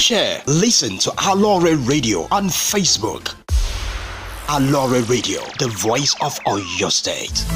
share. Listen to Aloore Radio on Facebook. Aloore Radio, the voice of Oyo State.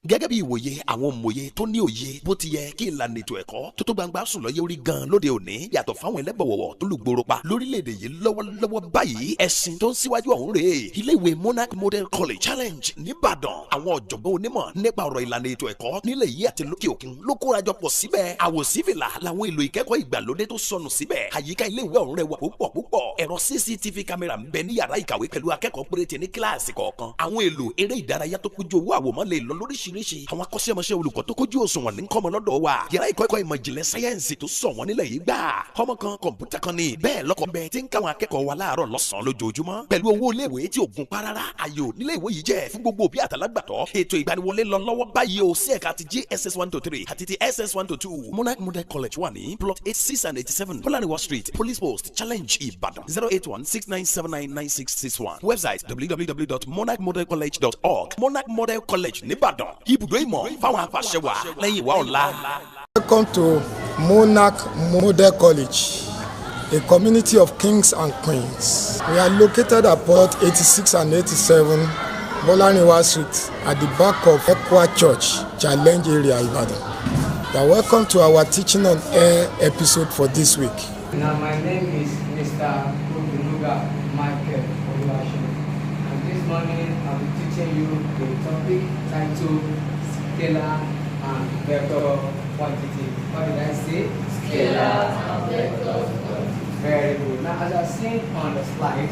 Gẹ́gẹ́ bí ìwòye àwọn òmòye tó ní òye bó ti yẹ kí ìlànà ètò ẹ̀kọ́ tó gbangba sùn lọ́yẹ́ orí gan lóde òní yàtọ̀ fáwọn ẹlẹ́bọ̀wọ̀wọ̀ tó lù gbòòrò pa lórílẹ̀‐èdè yìí lọ́wọ́lọ́wọ́ báyìí ẹ̀sìn tó ń síwájú ọ̀hún rèé iléèwé Monarch Model College Challenge nìbàdàn àwọn ọ̀jọ̀gbọ́n onímọ̀ nípa ọ̀rọ̀ ìlànà ètò ẹ̀kọ́ nílẹ̀ yìí àti lókè òkun ló kórajọ pọ̀ síbẹ̀ àwòsífìlà làwọn èlò ìkẹ́kọ̀ọ́ ìgbàlódé tó sọnù síbẹ̀ àyíká iléèwé ọ̀hún rẹwà púpọ̀ ẹ̀rọ CCTV kámẹ́rà ń bẹ ní yàrá ìkàwé pẹ̀lú akẹ́kọ̀ọ́ péréte ní kíláàsì kọ̀ọ̀kan àwọn èlò eré ìdárayá tó kójú owó àwòmọ́ lè lọ lóríṣiríṣi àwọn akọ́ṣẹ́mọṣẹ́ olùkọ́ tó kójú òṣùwọ̀n ní kọ́mọ lọ́dọ̀ wa yàrá ìkọ́ ìmọ̀ ìjìnlẹ̀ sáyẹ́ǹsì tó sọ wọ́n nílẹ̀ yìí gbà ọmọ kan kọ̀ǹpútà kan ní bẹ́ẹ̀ lọ́kọ̀ bẹ́ẹ̀ tí ń káwọn akẹ́kọ̀ọ́ wa láàárọ̀ lọ́sàn-án lójoojúmọ́ pẹ̀lú owó iléèwé tí ò gún pa rárá ayò níléèwé yìí jẹ́ fún gbogbo òbí àtàlágbàtọ́ ètò ìgbaniwọlé lọ lọ́wọ́ báyìí o sí ẹ̀ka ti JSS 1 to 3 àti ti SS 1 to 2 Monarch Model College wà ní plot 86 and 87 Polaniwa Street Police Post Challenge Ibadan 08169799661 website www.monarchmodelcollege.org Monarch Model College nìbàdàn ibùdó ìmọ̀ fáwọn afàṣẹwà lẹ́yìn ìwà ọ̀la. Welcome to Monarch Model College, a community of kings and queens. We are located at plot 86 and 87 Polaniwa Street at the back of Equa Church, Challenge area, Ibadan. You are welcome to our teaching on air episode for this week. Now my name is Mr. Kudunuga Michael Oluwaseun, and this morning I'll be teaching you the topic titled scalar and vector quantity. What did I say? Scalar and vector quantity. Very good. Now as I've seen on the slide,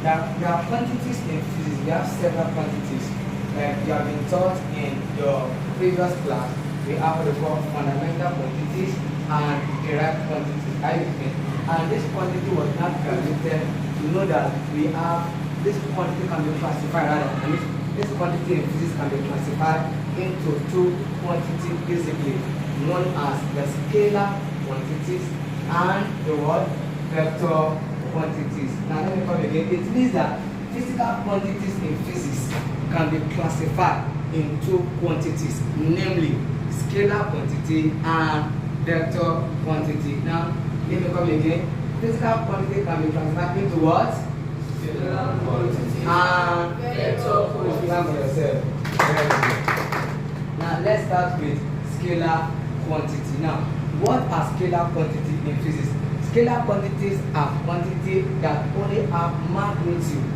there are quantities in physics. We have several quantities. Like you have been taught in your previous class, we have what we call fundamental quantities and derived quantities. And this quantity was not calculated. You know that we have this quantity can be classified rather, and this quantity in physics can be classified into two quantities basically, known as the scalar quantities and the what? Vector quantities. Now let me come again. It means that physical quantities in physics can be classified in two quantities, namely scalar quantity and vector quantity. Now let me come again. Physical quantity can be classified into what? Scalar quantity and vector quantity. Yourself. Now let's start with scalar quantity. Now, what are scalar quantities in physics? Scalar quantities are quantities that only have magnitude.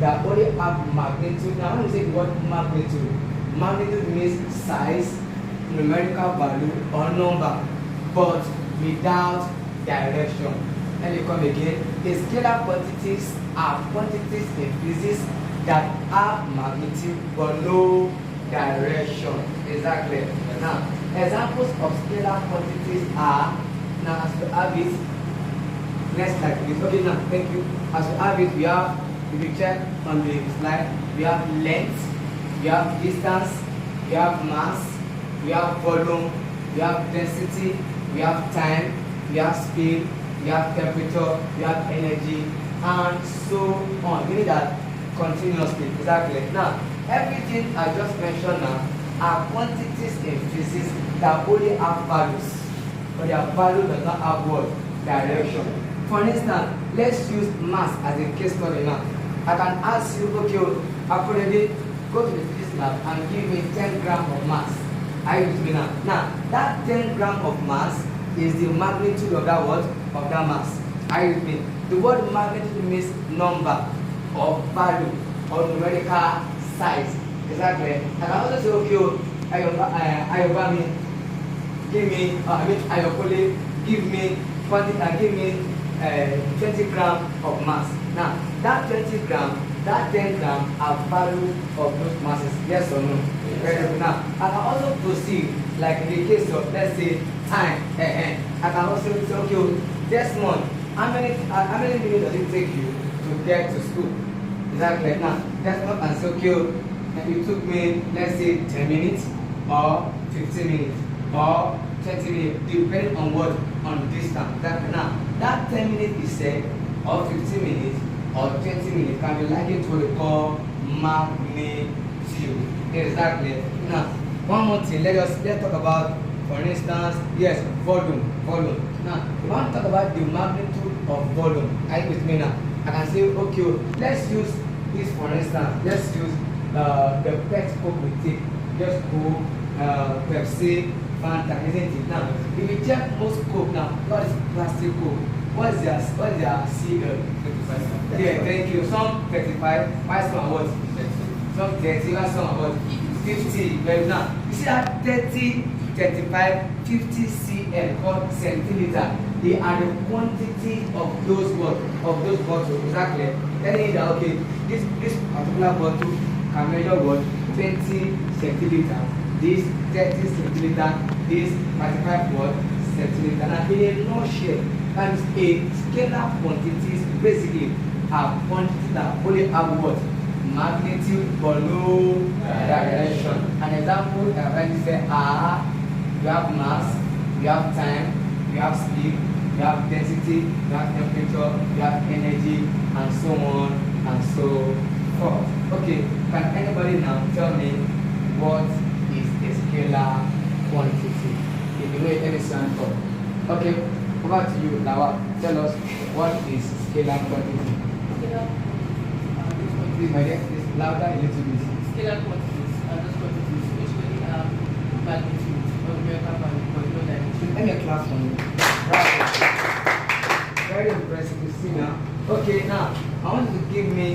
Now, when we say the word magnitude, magnitude means size, numerical value, or number, but without direction. Let me come again. The scalar quantities are quantities in physics that have magnitude but no direction. Exactly. Now, examples of scalar quantities are, now as we have it, next slide please. Okay, now, thank you. As we have it, we have, if you check on the slide, we have length, we have distance, we have mass, we have volume, we have density, we have time, we have speed, we have temperature, we have energy, and so on. We need that continuously. Exactly. Now, everything I just mentioned now are quantities in physics that only have values, but their value does not have what? Direction. For instance, let's use mass as a case study now. I can ask you, okay, accordingly, go to the physics lab and give me 10 grams of mass. I use me now. Now, that 10 grams of mass is the magnitude of that what? Of that mass. I use me. The word magnitude means number or value or numerical size. Exactly. I can also say, okay, Ayobami, give me, Ayokole, give me 20 grams of mass. Now, that 20 grams, that 10 grams are value of those masses. Yes or no? Very good. Now, I can also proceed, like in the case of, let's say, time. I can also say, okay, this month, how many minutes does it take you to get to school? Exactly. Now, that's not an okay. If it took me, let's say, 10 minutes or 15 minutes or 20 minutes, depending on what, on distance. Exactly. Now, that 10 minutes is said, or 15 minutes or 20 minutes can be likened to what we call magnitude. Exactly. Now, one more thing, let's talk about For instance, yes, volume. Now, if I want to talk about the magnitude of volume, are you with me now? I can say, okay, let's use this for instance. Let's use the PET Coke we take. Just Coke, Pepsi, Fanta, isn't it? Now, if you check most Coke now, what is plastic Coke? What is their CL? 35. Yeah, thank you. Some 35, why some what? Some 30, why some what? 50. Very now, you see that 30, 35, 50 cl called centiliter. They are the quantity of those bottles. Exactly. Telling you that okay, this particular bottle can measure what 20 centiliter. This 30 centiliter. This 35 what centiliter. Now in a nutshell, that is a scalar quantities basically are quantities that only have what magnitude but no direction. An example when you say you have mass, you have time, you have speed, you have density, you have temperature, you have energy, and so on and so forth. Okay, can anybody now tell me what is a scalar quantity? If you know it, let me stand for. Okay, over to you, Lawa. Tell us what is scalar quantity. Please, my dear, please louder a little bit. Scalar quantities are those quantities which really have magnitude or numerical value but no dimension. Let me clap for you. Bravo. Very impressive. You see now. Okay, now I want you to give me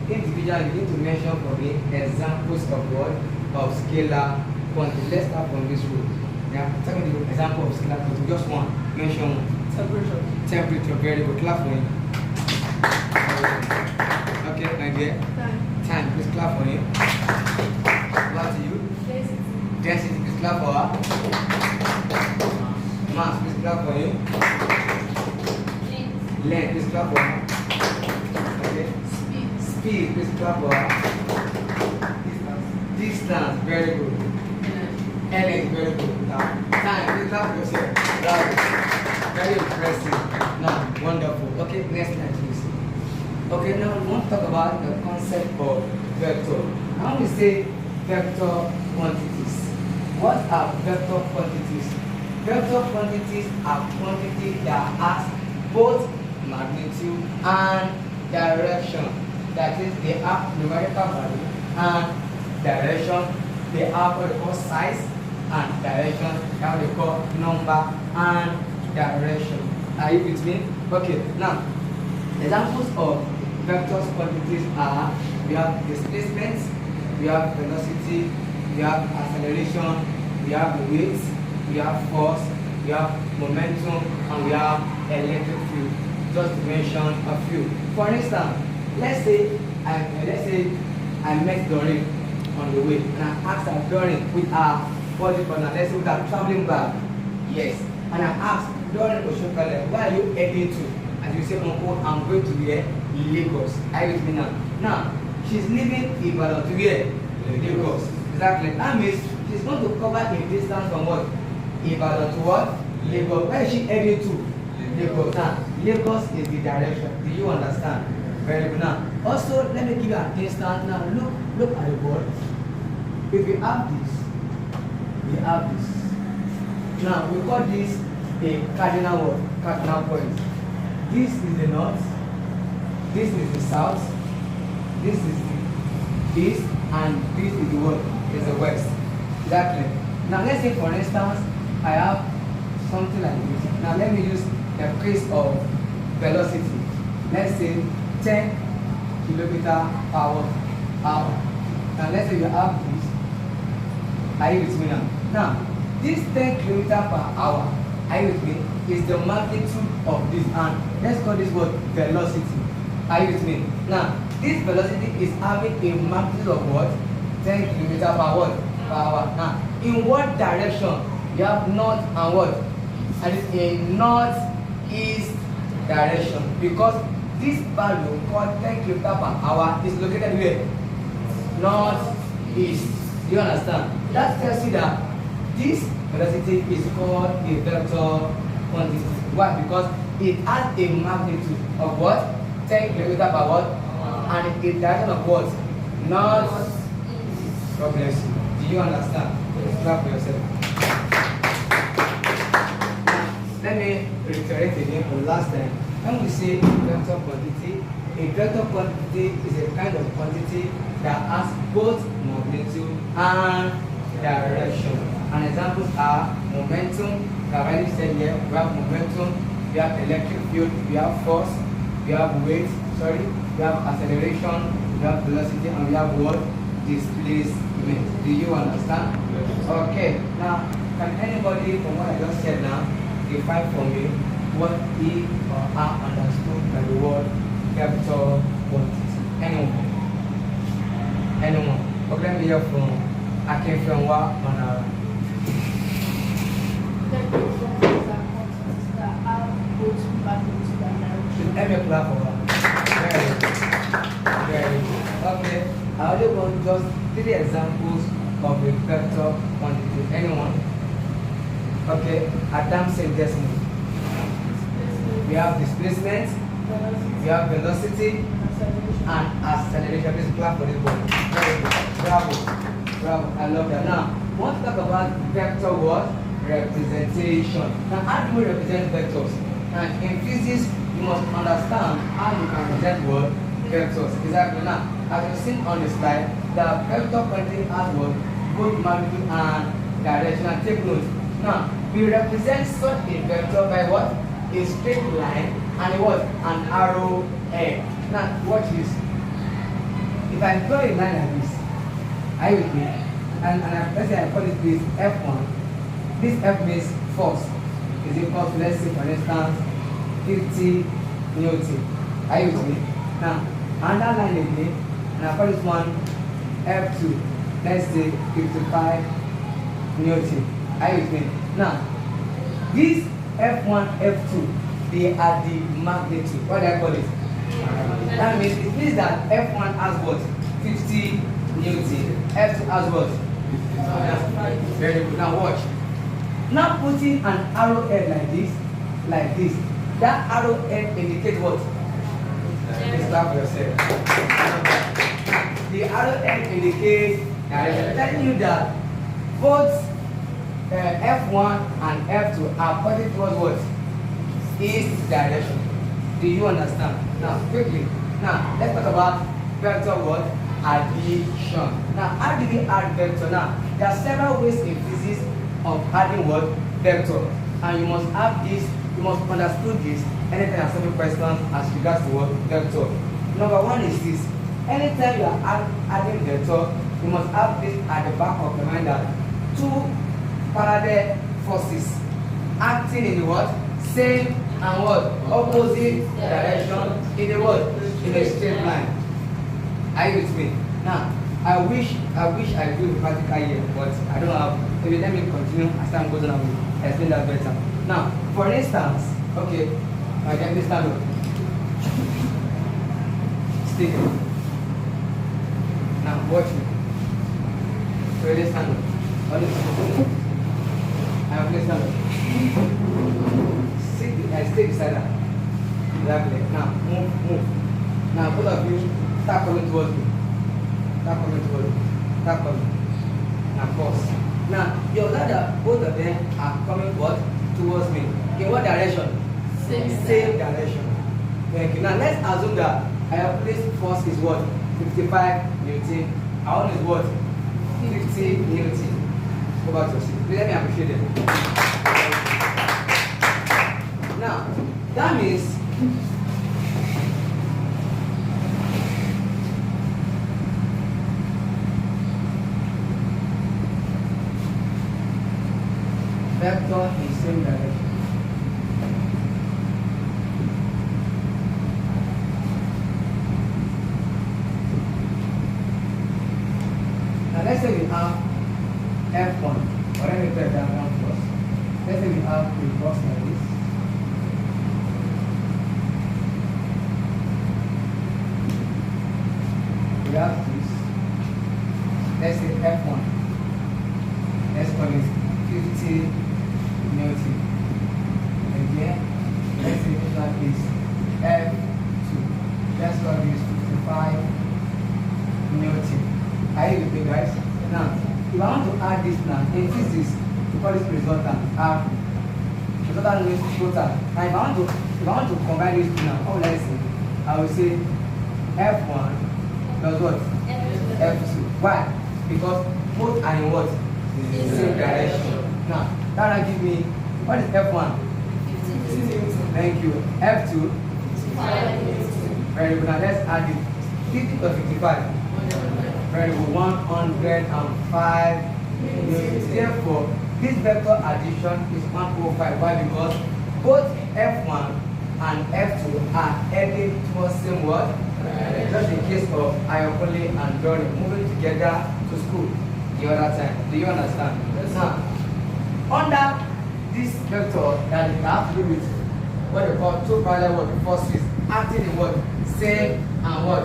individually. You need to mention for me examples of what of scalar quantity. Let's start from this rule. Yeah, tell me the example of scalar quantity. Just one. Mention one. Temperature. Temperature. Very good. Clap for him. Okay, my dear. Time. Please clap for him. What to you? Density. Density. Please clap for her. Mass. Please clap for him. Length. Please clap for her. Okay. Speed. Please clap for her. Distance. Very good. Energy. Very good. Now, time. Please clap for yourself. Bravo. Very impressive. Now, wonderful. Okay, next slide, please. Okay, now we want to talk about the concept of vector. Now we say vector quantities. What are vector quantities? Vector quantities are quantities that has both magnitude and direction. That is, they have numerical value and direction. They have what they call size and direction. That they call number and direction. Are you with me? Okay, now examples of vectors quantities are we have displacement, we have velocity, we have acceleration, we have weight, we have force, we have momentum, and we have electric field. Just to mention a few. For instance, let's say I met Doreen on the way and I asked her, Doreen, with our body partner, let's say with our traveling bag. Yes. And I asked Doreen Oshokale, where are you heading to? And you say, Uncle, I'm going to where? Lagos. Are you with me now? Now, she's leaving Ibadan to where? Lagos. Exactly. That means she's going to cover a distance from what? Ibadan to what? Lagos. Where is she heading to? Lagos. Now, Lagos is the direction. Do you understand? Very good. Now, also, let me give you an instance. Now, look at the board. If we have this, we have this. Now, we call this a cardinal point. This is the north, this is the south, this is the east, and this is the what? Is the west. Exactly. Now let's say for instance, I have something like this. Now let me use the case of velocity. Let's say 10 kilometer per hour. Now let's say you have this. Are you with me now? Now, this 10 kilometer per hour, are you with me, is the magnitude of this, and let's call this word velocity. Are you with me? Now, this velocity is having a magnitude of what? 10 kilometer per hour. Now, in what direction? You have north and what? And it's in northeast direction, because this value called 10 kilometer per hour is located where? Northeast. Do you understand? That tells you that this velocity is called a vector quantity. Why? Because it has a magnitude of what? 10 km per what? And a direction of what? North. God bless you. Do you understand? Please clap for yourself. let me reiterate again for the last time. When we say vector quantity, a vector quantity is a kind of quantity that has both magnitude and direction. And examples are momentum. That already said here, we have momentum, we have electric field, we have force, we have weight, we have acceleration, we have velocity, and we have what? Displacement. Do you understand? Okay. Now, can anybody from what I just said now define for me what he or her understood by the word vector quantity? Anyone? Anyone? Okay, let me hear from Akinfenwa Monarch. Vector quantities are quantities that have both magnitude and direction. Let me clap for her. Very good. Very good. Okay. I only want just 3 examples of a vector quantity. Anyone? Okay. Adam said decimal. We have displacement. We have velocity and acceleration. Please clap for this boy. Very good. Bravo. Bravo. I love that. Now, we want to talk about vector what? Representation. Now, how do we represent vectors? And in physics, you must understand how you can represent what? Vectors. Exactly. Now, as you've seen on the slide, the vector quantity has what? Both magnitude and direction. And take note. Now, we represent such a vector by what? A straight line and a what? An arrow head. Now, watch this. If I draw a line like this, are you with me? And let's say I call it this F1. This F means force is equal to, let's say for instance, 50 Newton. Are you with me? Now, another line again, and I call this one F2. Let's say 55 Newton. Are you with me? Now, this F1, F2, they are the magnitude. What do I call it? That means it means that F1 has what? 50 Newton. F2 has what? Very good. Now watch. Now putting an arrowhead like this. That arrowhead indicates what? Please clap for yourself. The arrowhead indicates direction. Telling you that both F1 and F2 are pointing towards what? East direction. Do you understand? Now quickly. Now let's talk about vector what? Addition. Now how do we add vector? Now there are several ways in physics of adding what? Vector. And you must have this, you must understand this anytime you have some questions as regards to what? Vector. Number 1 is this. Anytime you are adding vector, you must have this at the back of the mind that 2 parallel forces acting in the what? Same and what? Opposite direction in the what? In a straight line. Are you with me? Now, I wish I do the practical here, but I don't have. Maybe let me continue as time goes on and we'll explain that better. Now, for instance, okay, I can please stand up. Stick. Now, watch me. Really stand up. Only stand up. I will please stand up. Stay beside her. Exactly. Now, move. Now, both of you start coming towards me. Start coming towards me. Start coming. Now, pause. Now, you observe that both of them are coming what? Towards me. In what direction? Same direction. Thank you. Now, let's assume that I have placed force is what? 55 Newton. Our own is what? 50 Newton. Go back to your seat. Let me appreciate them. Now, that means vector in same direction. Now let's say we have F1, or let me break that down first. Let's say we have a box like this. We have this. Let's say F1. Let's call it 50 Newton. Again, let's say this one is F2. Let's call this 55 Newton. Are you with me, guys? Now, if I want to add this now, in physics, we call this resultant R. resultant means total. Now if I want to combine these two now, how will I say? I will say F1 plus what? F2. Why? Because both are in what? In the same direction. Now that will give me, what is F1? Thank you. F2? Very good. Now let's add it. 50 plus 55. Very good. 105 units. Therefore, this vector addition is 105. Why? Because both F1 and F2 are heading towards same word. Just in case of Ayokole and Dory moving together to school the other time. Do you understand? Now, under this vector that we have to do with what they call two parallel forces acting in what? Same and what?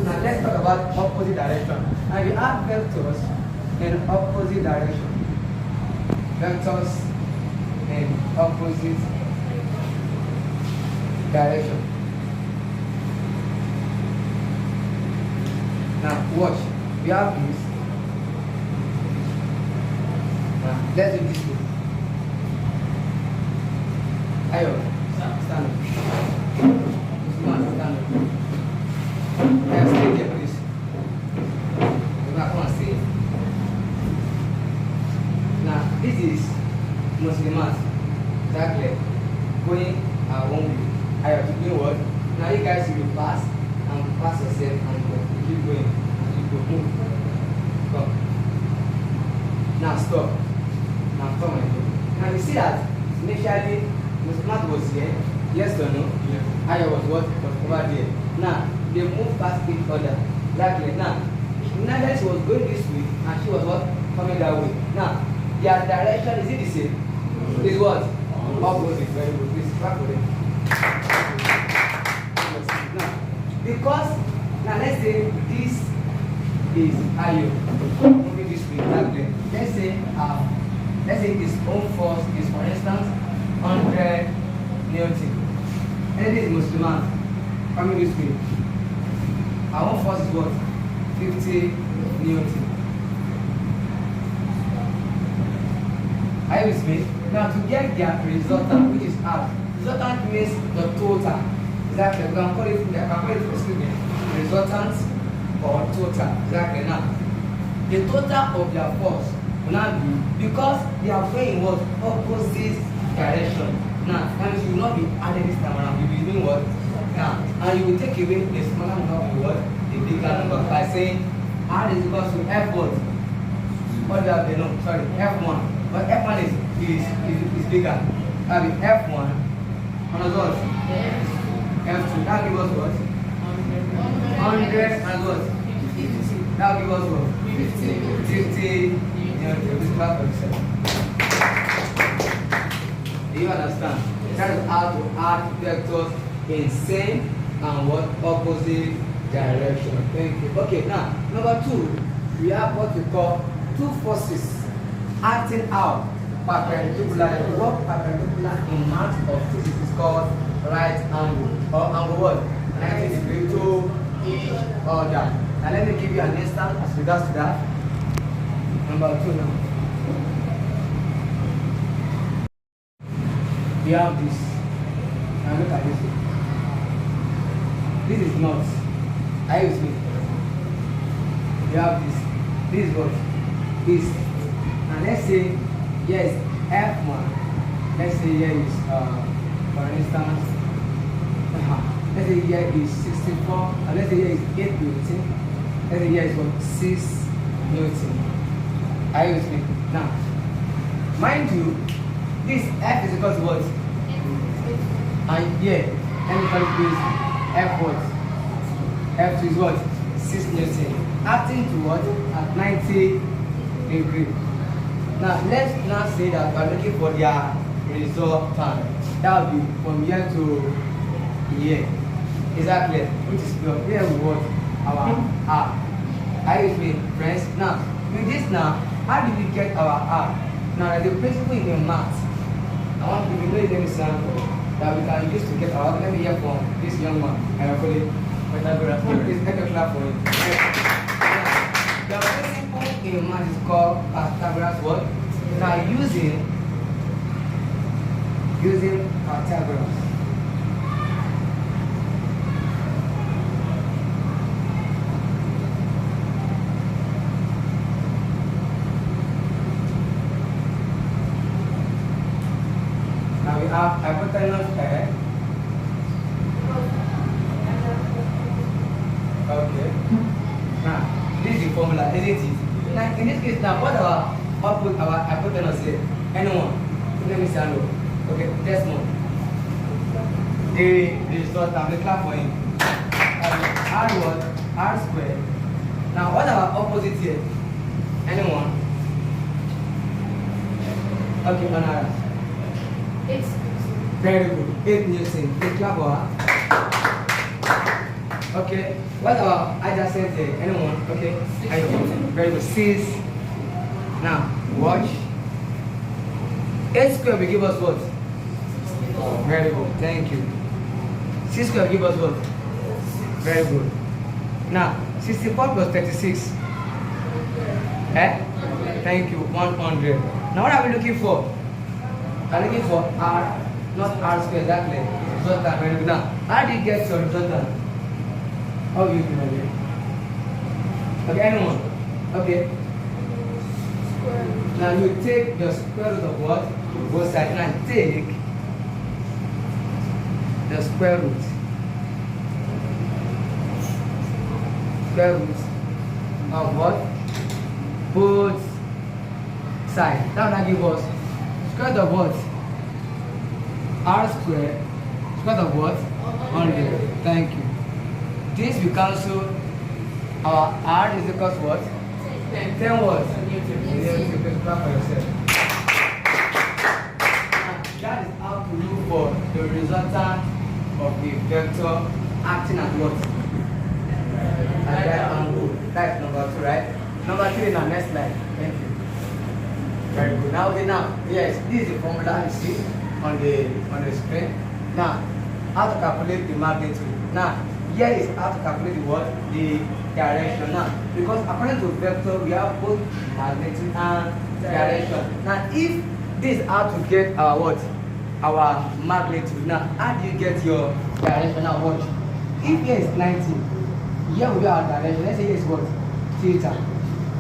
Now let's talk about opposite direction. Now you have vectors in opposite direction. Vectors in opposite direction. Now watch. We have this. Now let's do this way. Ayo, stand up. Stand up. Stay there, please. Come on, stay. Now, this is Muslims. Exactly. Going one way. I have to do what? Now, you guys will pass and pass yourself and go. You keep going. And you go move. Stop. Now, stop. Now, stop my foot. Now, you see that initially, Muslims was here. Yes or no? Yes. I was what? Was over there. Now, they moved past each other. Exactly. Now, neither she was going this way and she was what? Coming that way. Now, their direction, is it the same? Is what? Opposite. Very good. Please clap for them. Now, because, now let's say this is Ayo. Moving this way. Exactly. Let's say his own force is, for instance, 100 Newton. And this is Muslim coming this way. Our own force is what? 50 Newton. Are you with me? Now to get their resultant, which is R, resultant means the total. Exactly. We can call it, excuse me, resultant or total. Exactly. Now, the total of their force will not be, because they are going what? Opposite direction. Now, and you will not be adding this time around. You will be doing what? Now, and you will take away the smaller number of what? The bigger number by saying R is equal to F what? What do you have there? No, sorry, F1. But F1 is bigger. That will be F1 and what? F2. That gives us what? 100 and what? That will give us what? 50. This class for yourself. Do you understand? That is how to add vectors in same and what? Opposite direction. Thank you. Okay, now number 2, we have what we call two forces acting out perpendicular. What perpendicular in math of physics is called right angle or angle what? 90 degrees to each other. Now let me give you an instance as regards to that. Number 2 now. We have this. Now look at this. This is not. Are you with me? We have this. This is what? This. And let's say yes, F1. Let's say here is for instance, let's say here is 64. And let's say here is 8 Newton. Let's say here is what? 6 Newton. Are you with me? Now, mind you, this F is equal to what? And here, everybody plays F what? F2 is what? 6 Newton. Acting to what? At 90 degrees. Now, let's now say that we're looking for their resultant. That will be from here to here. Exactly. Which is here we want our R. Are you with me, friends? Now, with this now, how do we get our R? Now, the principle in math, I want to give you an example that we can use to get our. Let me hear from this young man. I have put it. Please make a clap for it. The principle in math is called Pythagoras what? Now using using Pythagoras. Now we have hypotenuse here. Okay. Now, this is the formula, isn't it? Now, in this case, now what our output, our hypotenuse here? Anyone? Let me see. Okay, test one. The result, I'm going to clap for him. R what? R squared. Now, what our opposite here? Anyone? Okay, Monarch. It's Very good. 8 Newton. Take clap for her. Okay. What our adjacent here? Anyone? Okay. Very good. 6. Now, watch. 8 square will give us what? Very good. Thank you. 6 square will give us what? Very good. Now, 64 plus 36. Thank you. 100. Now, what are we looking for? I'm looking for R, not R square exactly. Resultant. Very good. Now, how do you get your resultant? How do you do it? Okay, anyone? Okay. Now you take the square root of what? Both sides. Now take the square root. Square root of what? Both sides. That will give us square root of what? R square. Square root of what? 100. Thank you. This will cancel. Our R is equal to what? 10 what? You can clap for yourself. That is how to look for the resultant of a vector acting at what? At right angle. That's number 2, right? Number 3 in our next slide. Thank you. Very good. Now, okay, now, yes, this is the formula you see on the screen. Now, how to calculate the magnitude. Now, here is how to calculate the what? The direction. Now, because according to vector, we have both magnitude and direction. Now, if this is how to get our what? Our magnitude. Now, how do you get your direction? Now, watch. If here is 90, here will be our direction. Let's say here is what? Theta.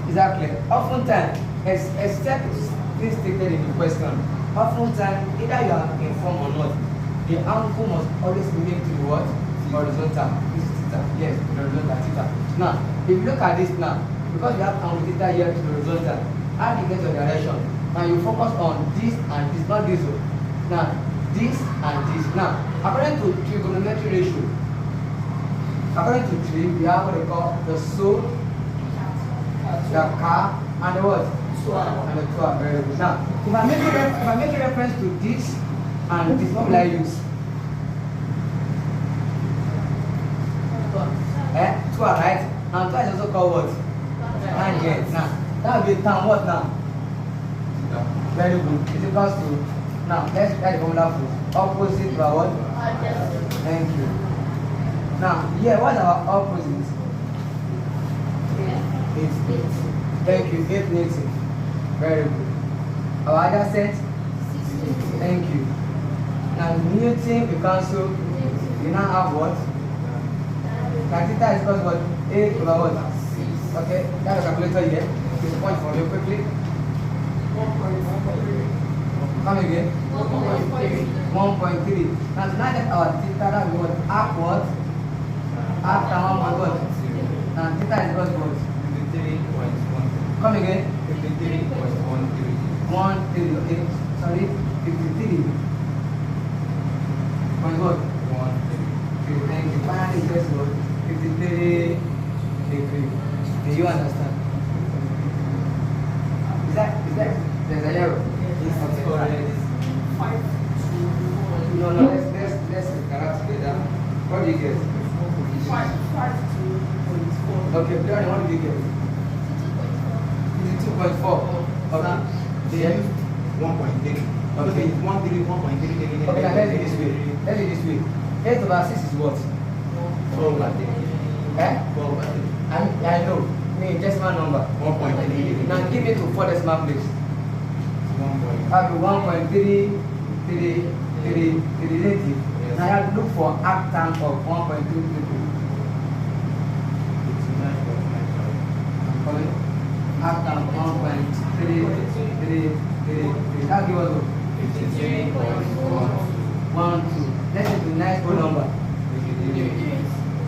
Is that clear? Oftentimes, except this stated in the question, oftentimes, either you are informed or not, the angle must always relate to the what? Horizontal. This is theta. Yes, horizontal theta. Now, if you look at this now, because you have angle theta here to the horizontal, how do you get your direction? Now you focus on this and this, not this one. Now, this and this. Now, according to trigonometry ratio, according to 3, we have what they call the soul, the car, and the what? And the 2 are very good. Now, if I make a reference to this and this, what will I use? 2 are right, and 2 is also called what? Tangent. Now, that will be tan what now? Very good. It's equals to, now, let's write the formula for opposite by what? Thank you. Now, here, what's our opposite? It's 8. Thank you, 8 Newton. Very good. Our adjacent? Thank you. Now, Newton, we cancel, we now have what? Now, theta is equals to what? 8 over what? 6. Okay, that's a calculator here. Just point for you quickly. Come again. 1.3. Now, tonight that our theta that we want upward, after 1 what? Now, theta is equals to what? 53.1. Come again. 53.13. 1.3. Okay, sorry. 53. Point what? 1.3. Thank you. Finally, guess what? 53 degree. Do you understand? Is that there's an error? Yes, it's correct. 5 to 1. No, let's correct together. What do you get? 5 to 1.4. Okay, Brian, what did you get? 52.4. Okay. Then 1.3. Okay. 1.3. Okay, now let's do this way. Let's do this way. 8 over 6 is what? 12 over 3. 12 over 3. I know. Decimal number. 1.3. Now give me to 4 decimal place. 1.333. relative. Yes. Now you have to look for arctan of 1.2 people. I'm calling arctan 1.333. That give us 1, 2. Let's take the next whole number.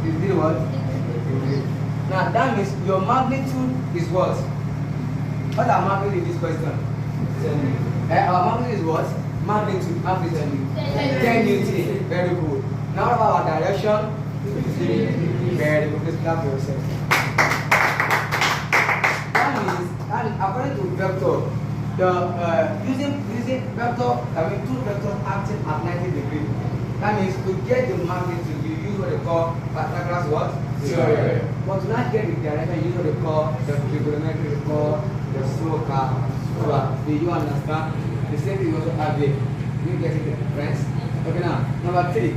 Is it what? Now that means your magnitude is what? What are magnitude in this question? Our magnitude is what? Magnitude, magnitude. 10 Newton. Very good. Now what about our direction? Very good. Please clap for yourself. That means according to vector, the using vector, two vectors acting at 90 degrees. That means to get the magnitude, you use what they call Pythagoras what? Theorem. But to not get the direction, you use what they call the trigonometry, they call the SOHCA. Do you understand? The same thing you also have here. You get it, friends? Okay, now, number 3.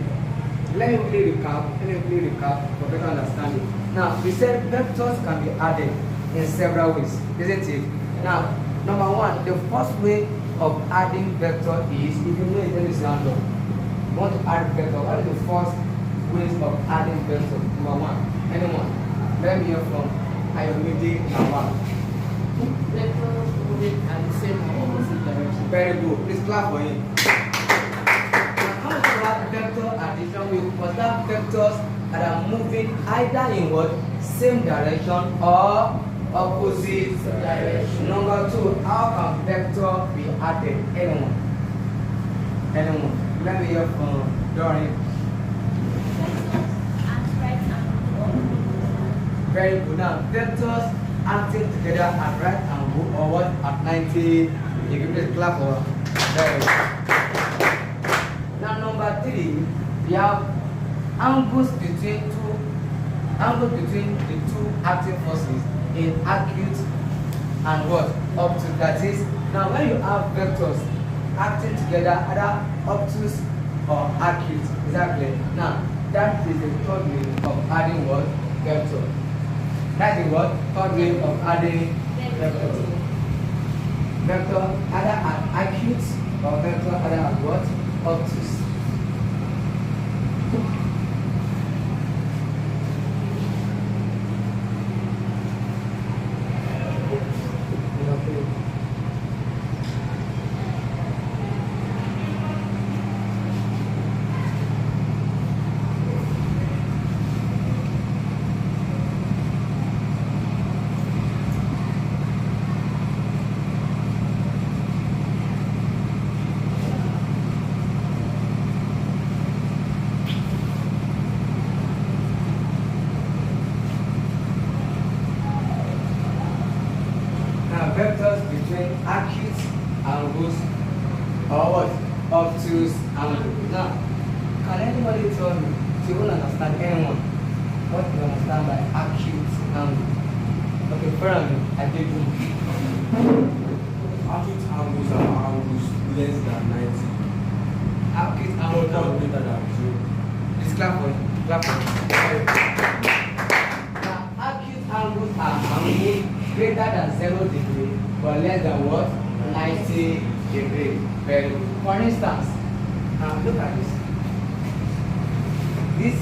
Let me quickly recap for better understanding. Now, we said vectors can be added in several ways, isn't it? Now, number 1, the first way of adding vector is, if you know it, let me stand up. You want to add vector, what is the first ways of adding vector? Number 1, anyone? Let me hear from Ayomide Nawa. Vectors moving at the same or opposite direction. Very good. Please clap for him. Now, how to have vector addition? We must have vectors that are moving either in what? Same direction or opposite direction. Number 2, how can vector be added? Anyone? Let me hear from Doreen. Very good. Now, vectors acting together at right angle or what? At 90 degrees. Please clap for very good. Now, number 3, we have angles between the two acting forces in acute and what? Obtuse. That is, now when you have vectors acting together, either obtuse or acute, exactly. Now, that is the third way of adding what? Vector. That is what? Third way of adding vector. Vector either at acute or vector either at what? Obtuse. Vectors between acute angles or what? Obtuse angles. Now, can anybody tell me, if you won't understand anyone, what do you understand by acute angle? Okay, first, I did do. Acute angles are angles less than 90. Acute Not angle. greater than 0. Please clap for it. Clap for it. Now, acute angles are angles greater than 0 degree but less than what? 90 degree. Very good. For instance, now look at this. This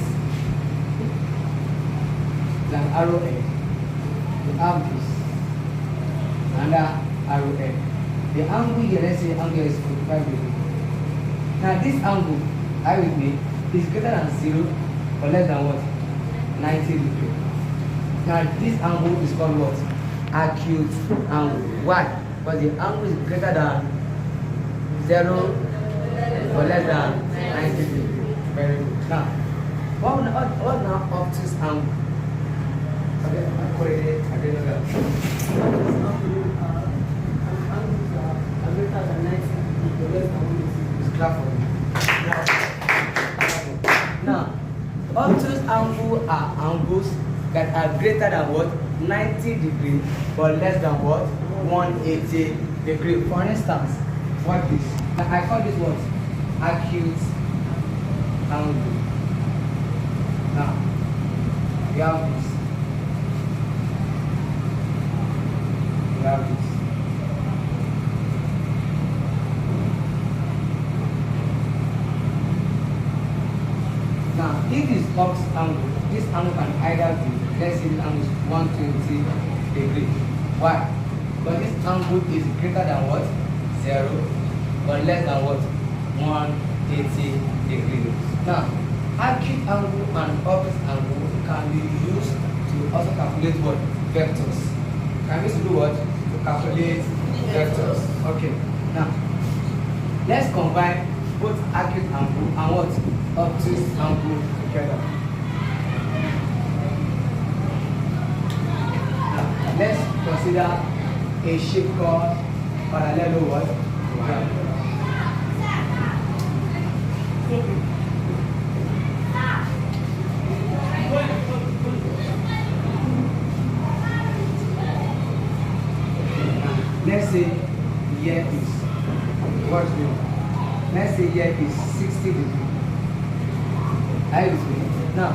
is an arrowhead. We have this. Another arrowhead. The angle here, let's say angle is 45 degrees. Now this angle, are with me, is greater than 0 or less than what? 90 degrees. Now this angle is called what? Acute angle. Why? Because the angle is greater than 0 or less than 90 degrees. Very good. Now, what now obtuse angle? Okay, I call it. I didn't know that. Just clap for me. Now, obtuse angle are angles that are greater than what? 90 degrees but less than what? 180 degrees. For instance, what this? Now, I call this what? Acute angle. Now, we have this. We have this. opposite angle, this angle can either be, let's say the angle is 120 degrees. Why? Because this angle is greater than what? 0, or less than what? 180 degrees. Now, acute angle and opposite angle can be used to also calculate what? Vectors. Can we do what? To calculate vectors. Okay. Now, let's combine both acute angle and what? Obtuse angle together. Now, let's consider a shape called parallelogram. Let's say here is, watch me. Let's say here is 60 degrees. Are you with me? Now,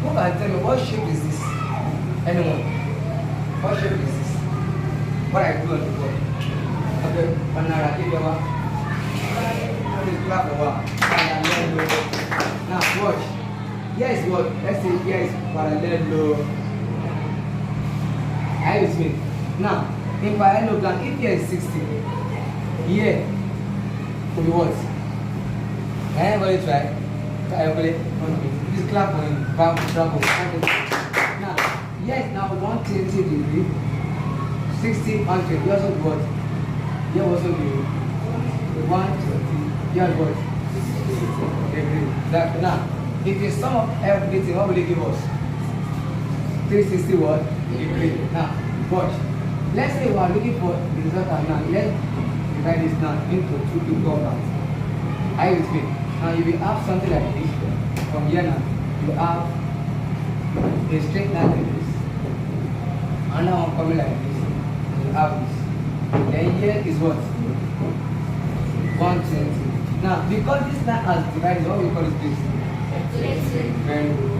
who can tell me what shape is this? Anyone? What shape is this? What I do on the board? Okay, Monarch, give me one. Please clap for one. Now, watch. Here is what? Let's say here is parallelogram. Are you with me? Now, in parallelogram, if here is 60, here will be what? Everybody try. Everybody, please clap for him. Now, here is now 120 degrees, 60, 100. Here also what? Here also be 120. Here what? Degree. That, now, if you sum up everything, what will it give us? 360 what? Degree. Now, watch. Let's say we are looking for the result now. Let's divide this now into two equal parts. Are you with me? Now you will have something like this. From here now, you have a straight line like this. And now I'm coming like this. You have this. Then here is what? 120. Now, because this line has divided, what we call it this? Very good.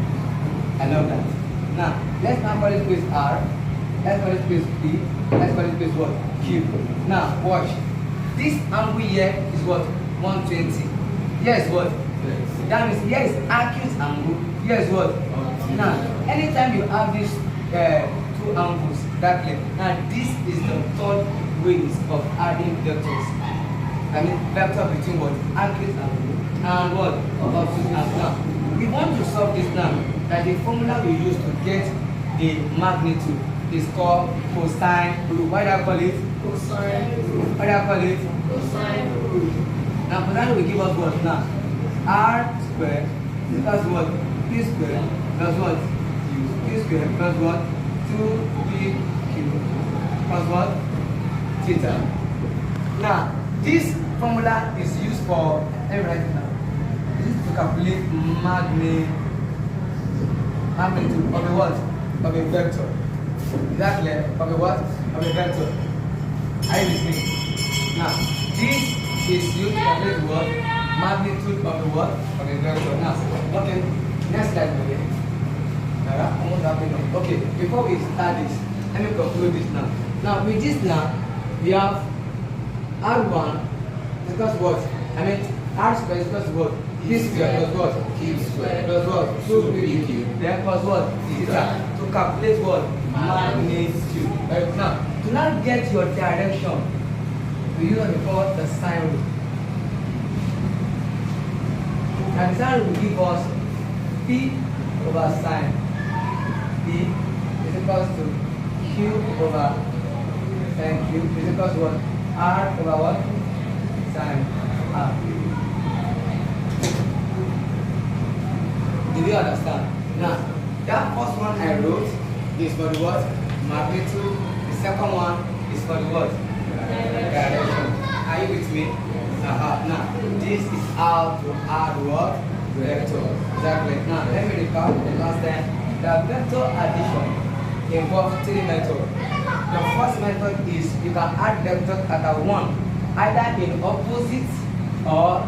I love that. Now, let's now call it space R. Let's call it space P. Let's call it space what? Q. Now, watch. This angle here is what? 120. Here is what? That means here is acute angle. Here is what? Now, anytime you have these two angles that length, now this is the third ways of adding vectors. I mean, vector between what? Acute angle and what? Obtuse angle. Now, we want to solve this now. That the formula we use to get the magnitude is called cosine rule. What do I call it? Cosine rule. What do I call it? Cosine rule. Now, cosine will give us what now? R squared plus what? P squared plus what? Q squared plus what? 2pq plus what? Theta. Now, this formula is used for, let me write it now. This is to calculate magnitude of a what? Of a vector. Is that clear? Of a what? Of a vector. Are you with me? Now, this is used to calculate what? Magnitude of a what? Of a vector. Now, okay, next slide again. Almost happening. Okay, before we start this, let me conclude this now. Now, with this now, we have R1 is equals to what? I mean, R squared is equals to what? P squared plus what? Q squared plus what? 2pq. Then plus what? Theta. To calculate what? Magnitude. Now, to now get your direction, we use what we call the sine rule. And the sine rule will give us P over sine. P is equals to Q over sine Q is equals to what? R over what? Sine R. Did you understand? Now, that first one I wrote is for the what? Magnitude. The second one is for the what? Direction. Are you with me? Now, this is how to add what? Vector. Exactly. Now, let me recap the last time. The vector addition involves three methods. The first method is you can add vectors that are one, either in opposite or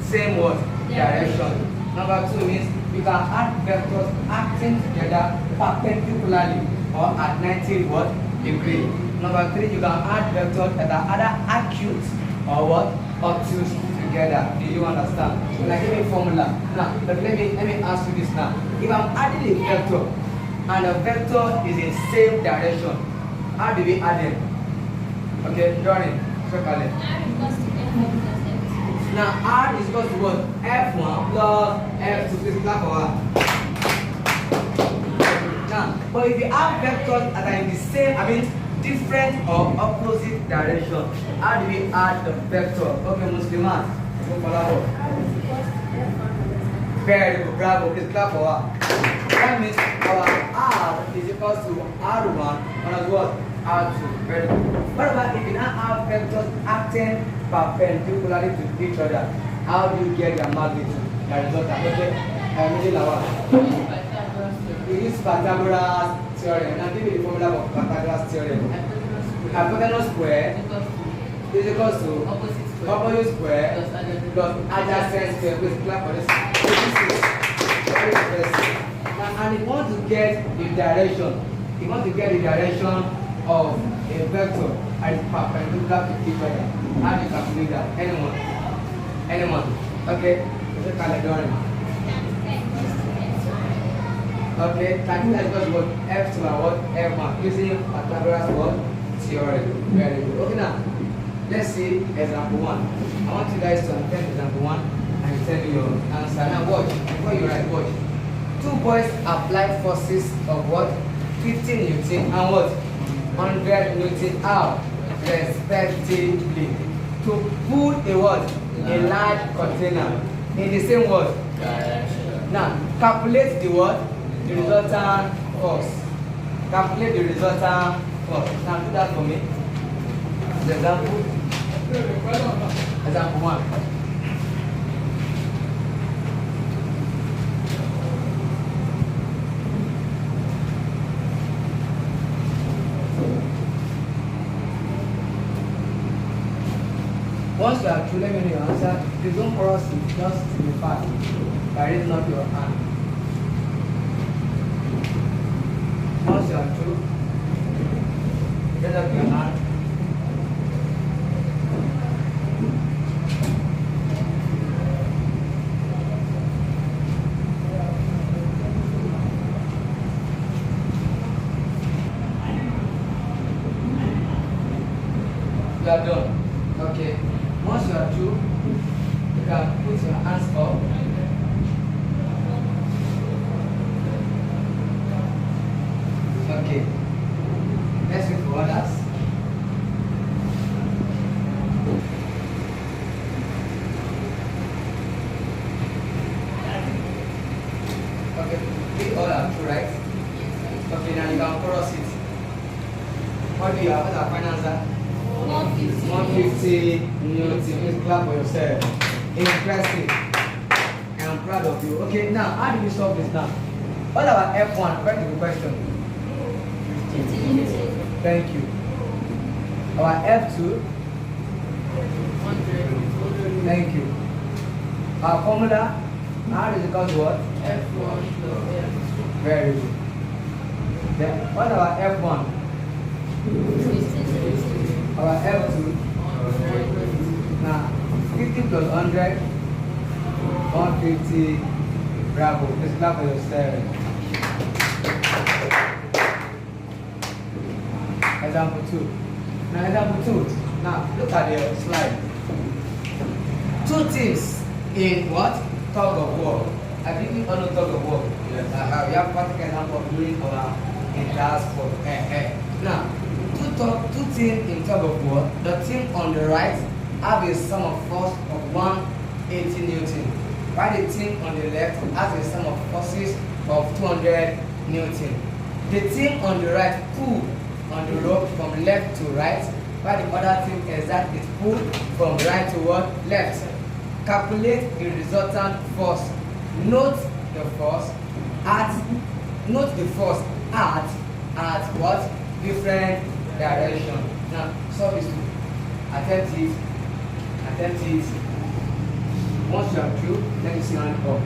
same what? Direction. Number two means you can add vectors acting together perpendicularly or at 90 what? Degree. Number three, you can add vectors that are either acute or what? Obtuse together. Do you understand? Like give me formula. Now, but let me ask you this now. If I'm adding a vector and a vector is in same direction, how do we add them? Okay, Johnny, quickly. Now R is equal to what? F1 plus F2. Please clap for her. Now, but if you have vectors that are in the same, different or opposite direction, how do we add the vector? Okay, Muslimat. Very good, bravo. Please clap for her. That means our R is equal to R1 minus what? R2. Very good. What about if you now have vectors acting perpendicularly to each other? How do you get their magnitude? The resultant. Okay. We use Pythagoras theorem. Now give me the formula of Pythagoras theorem. Hypotenuse square is equal to opposite square plus adjacent square. Please clap for this. Very interesting. And if you want to get the direction, of a vector and it's perpendicular to each other, how do you calculate that? Anyone? Okay, let's look at the drawing. Okay, calculate is what F2 and what F1 using Pythagoras what theorem. Very good. Okay, now let's see example 1. I want you guys to attend example 1 and tell me your answer. Now watch, before you write, watch. 2 boys apply forces of what? 50 Newton and what? 100 Newton out respectively to pull a what? A large container in the same what? Now calculate the what? The resultant force. Calculate the resultant force. Now do that for me. Example. Example 1. Once you are through, let me know your answer. Please don't cross it, just to be fast. By raising up your hand. Once you are through, raise up your hand. You are done. Okay. Once you are through, you can put your hands up. Okay. Let's wait for others. Okay. We all are through, right? Okay, now you can cross it. What do you have? What's our final answer? 150 Newton. Please clap for yourself. Impressive. I'm proud of you. Okay, now how do we solve this now? What about F1? Very good question. Thank you. Our F2. 100. Thank you. Our formula. R is equal to what? F1 plus F2. Very good. Then what about F1? Our F2. Now 50 plus 100. 150. Bravo. Please clap for yourself. Example 2. Now example 2. Now look at the slide. 2 teams in what? Tug of war. I think you all know tug of war. Yes. We have practical example of doing our entire sport. Now, two teams in tug of war. The team on the right have a sum of force of 180 Newton, while the team on the left has a sum of forces of 200 Newton. The team on the right pull on the rope from left to right, while the other team exert its pull from right to what? Left. Calculate the resultant force. Note the force at what? Different direction. Now solve this. Attempt it. Once you are through, let me see hand up.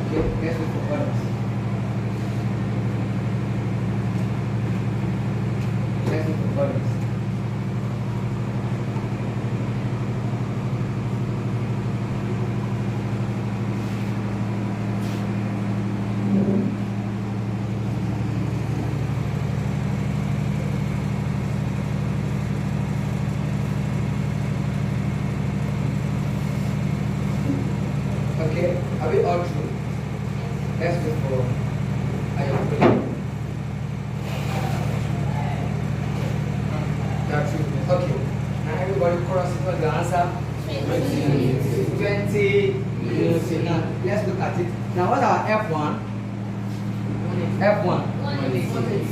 Okay, let's look for others. Let's look for others.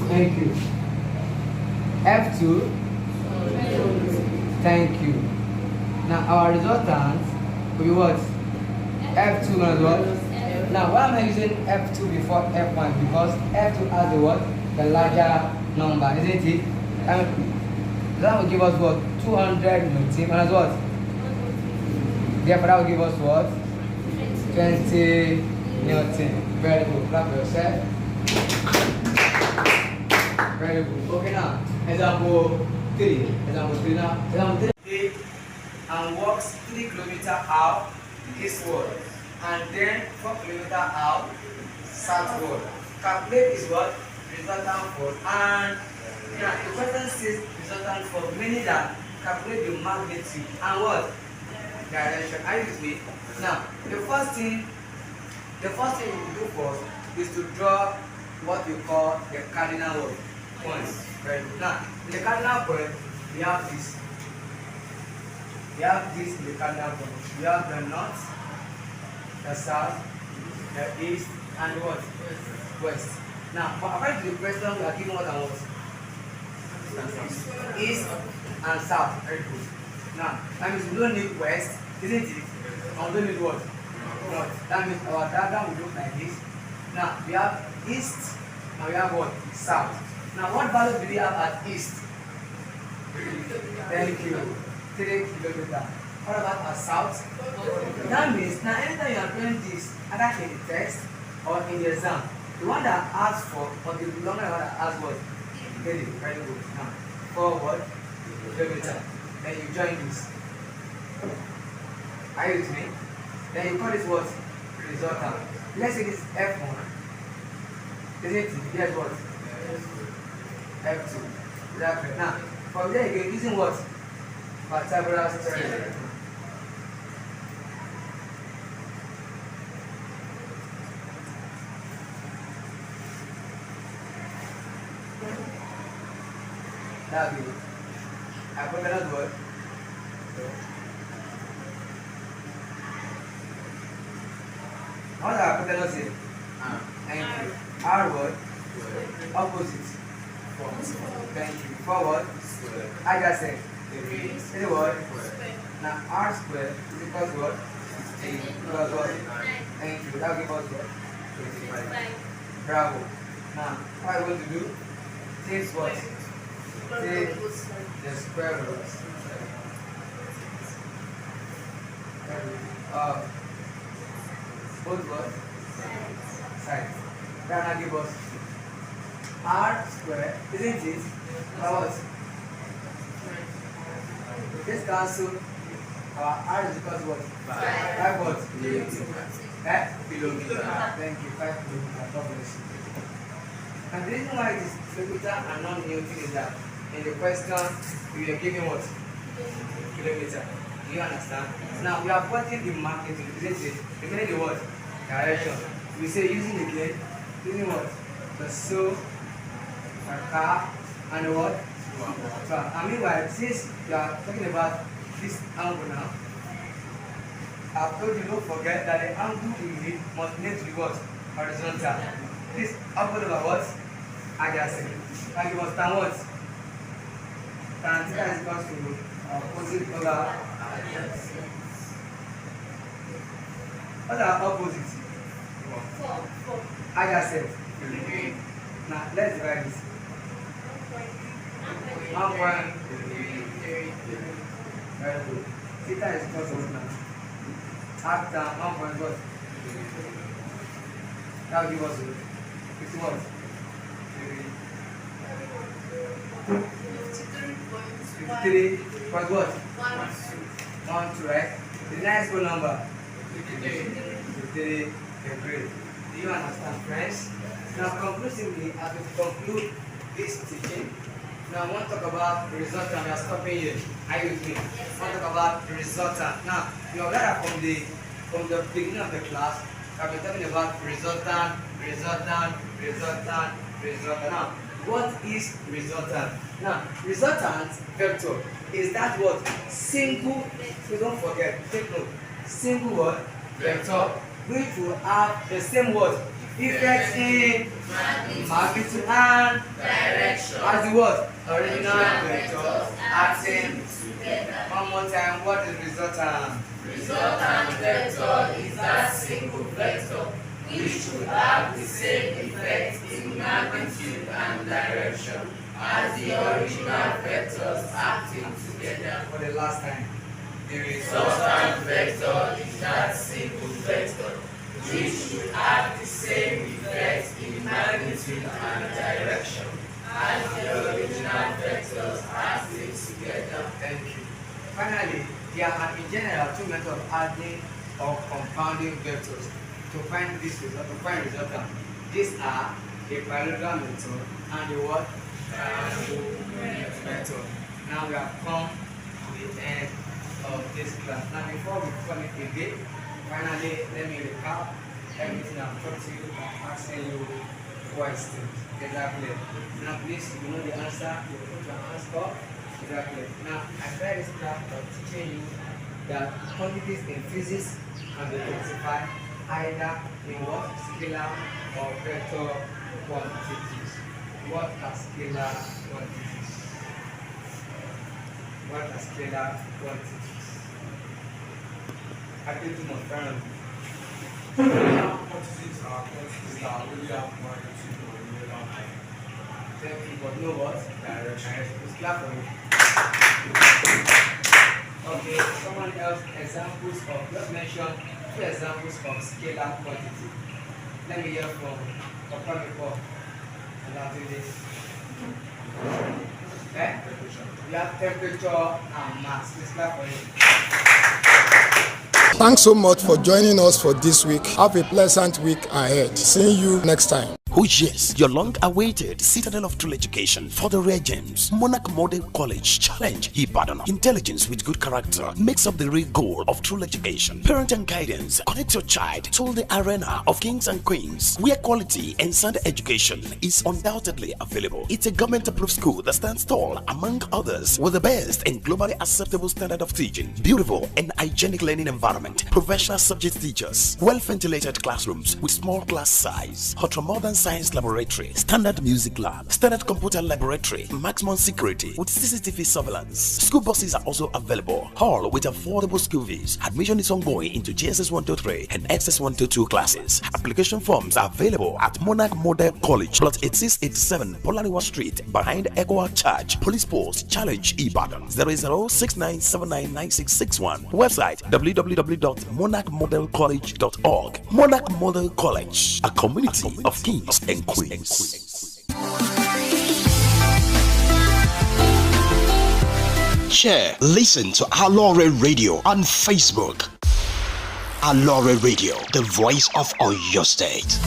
Thank you. F2. Thank you. Now our resultant will be what? F2 minus what? Now why am I using F2 before F1? Because F2 has the what? The larger number, isn't it? That will give us what? 200 Newton minus what? Therefore that will give us what? 20 Newton. Very good. Clap for yourself. Very good. Okay now. Example 3. Example 3 now. Example 3. And walks 3 kilometers out eastward and then 4 kilometers out southward. Calculate is what? Resultant for. And now the question says resultant for, meaning that calculate the magnitude and what? Direction. Are you with me? Now the first thing we do first is to draw what we call the cardinal points. Right? Now in the cardinal point we have this. We have this in the cardinal point. We have the north, the south, the east, and what? West. Now, according to the question, we are given what and what? East and south. Very good. Now, that means we don't need west, isn't it? And we don't need what? North. That means our diagram will look like this. Now, we have east and we have what? South. Now, what value do we have at east? Thank you. 3 kilometers. What about our south? That means now anytime you are doing this, either in the text or in the exam, the one that asks for or the longer one that asks what? Get it, very good. Now, forward, kilometer. Then you join this. Are you with me? Then you call this what? Resultant. Let's say this is F1. Isn't it? Here's what? F2. Is that correct? Now, from there again, using what? Pythagoras theorem. That will be hypotenuse word. What are hypotenuse here? Thank you. R word. Opposite. Thank you. Forward. Adjacent. Any word? Now R square is equal to what? Equals what? Thank you. That will give us what? 25. Bravo. Now, what are we going to do? Take what? Take the square root. Both what? Sides. That will give us R square, isn't it? What? This cancel. Our R is equal to what? 5 what? Kilometer. Thank you. 5 kilometers. God bless you. And the reason why it is kilometer and not Newton is that in the question we are giving what? Kilometer. Do you understand? Now we are putting the magnitude, isn't it? Remaining the what? Direction. We say using again, using what? The so, a car, and the what? So, and meanwhile, since you are talking about this angle now, I've told you don't forget that the angle you need must need to be what? Horizontal. This upward over what? Adjacent. And you must turn what? Tan theta is equal to opposite over adjacent. What are opposites? Adjacent. Now let's divide this. 1 point. Very good. Theta is equal to what now? After 1 point what? That will give us 50 what? 53 point what? 1, 2, right? The next whole number? 53 degree. Do you understand, friends? Now conclusively, as we conclude this teaching, now I want to talk about the resultant. We are stopping here. Are you with me? I want to talk about the resultant. Now, you are aware from the beginning of the class, I've been talking about resultant. Now, what is resultant? Now, resultant vector is that word single, so don't forget, take note, single word vector which will have the same word effect in magnitude and direction. As the what? Original vectors acting together. One more time, what is resultant? Resultant vector is that single vector which will have the same effect in magnitude and direction as the original vectors acting together. For the last time, the resultant vector is that single vector which will have the same effect in magnitude and direction as the original vectors acting together. Thank you. Finally, there are in general two methods of adding or compounding vectors to find this result, to find resultant. These are the parallelogram method and the what? Triangle method. Now we have come to the end of this class. Now before we call it a day, finally let me recap everything I've taught you and asking you questions. Exactly. Now please, if you know the answer, you put your hands up. Exactly. Now I started this class by teaching you that quantities in physics can be classified either in what? Scalar or vector quantities. What are scalar quantities? What are scalar quantities? I think too much fun. Quantities are quantities that really have magnitude or never have. Thank you, but know what? Direction. It's clap for me. Okay, someone else, examples of, just mention 2 examples of scalar quantity. Let me hear from Papa before. And I'll do this. Okay? We have temperature and mass. It's clap for you. Thanks so much for joining us for this week. Have a pleasant week ahead. See you next time. Oh yes, your long-awaited citadel of true education for the rare gems. Monarch Model College Challenge Ibadan. Intelligence with good character makes up the real goal of true education. Parent and guidance. Connect your child to the arena of kings and queens, where quality and sound education is undoubtedly available. It's a government-approved school that stands tall, among others, with the best and globally acceptable standard of teaching. Beautiful and hygienic learning environment. Professional subject teachers. Well-ventilated classrooms with small class size. Ultra-modern science laboratory, standard music lab, standard computer laboratory, maximum security with CCTV surveillance. School buses are also available, all with affordable school fees. Admission is ongoing into GSS 123 and XS 122 classes. Application forms are available at Monarch Model College, plot 8687 Polariwa Street, behind Equa Church, Police Post, Challenge Ibadan. 0069799661. Website www.monarchmodelcollege.org. Monarch Model College, a community of kings and queens. Share, listen to Aloore Radio on Facebook. Aloore Radio, the voice of Oyo State.